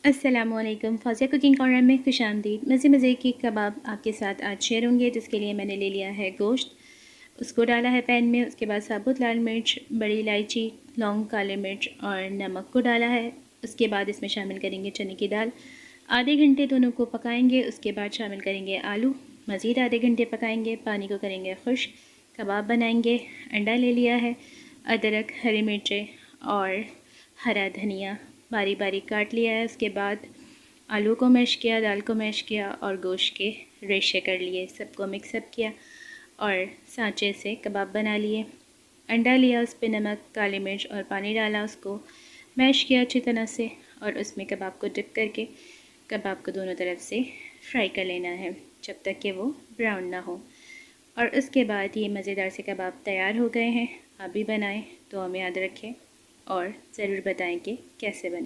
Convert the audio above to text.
अस्सलामुअलैकुम। Fazia cooking corner में खुशामदीद। मज़े के कबाब आपके साथ आज शेयर होंगे, जिसके लिए मैंने ले लिया है गोश्त। उसको डाला है पैन में। उसके बाद साबुत लाल मिर्च, बड़ी इलायची, लौंग, काले मिर्च और नमक को डाला है। उसके बाद इसमें शामिल करेंगे चने की दाल। आधे घंटे दोनों को पकाएंगे। उसके बाद शामिल करेंगे आलू। मज़ीद आधे घंटे पकाएंगे। पानी को करेंगे खुश्क। कबाब बनाएंगे। अंडा ले लिया है। अदरक, हरी मिर्चें और हरा धनिया बारीक बारीक काट लिया है। उसके बाद आलू को मैश किया, दाल को मैश किया और गोश्त के रेशे कर लिए। सबको मिक्सअप किया और सांचे से कबाब बना लिए। अंडा लिया, उस पर नमक, काली मिर्च और पानी डाला, उसको मैश किया अच्छी तरह से और उसमें कबाब को डिप करके कबाब को दोनों तरफ से फ्राई कर लेना है जब तक कि वो ब्राउन ना हो। और उसके बाद ये मज़ेदार से कबाब तैयार हो गए हैं। आप भी बनाएं तो हमें याद रखें और ज़रूर बताएं कि कैसे बने।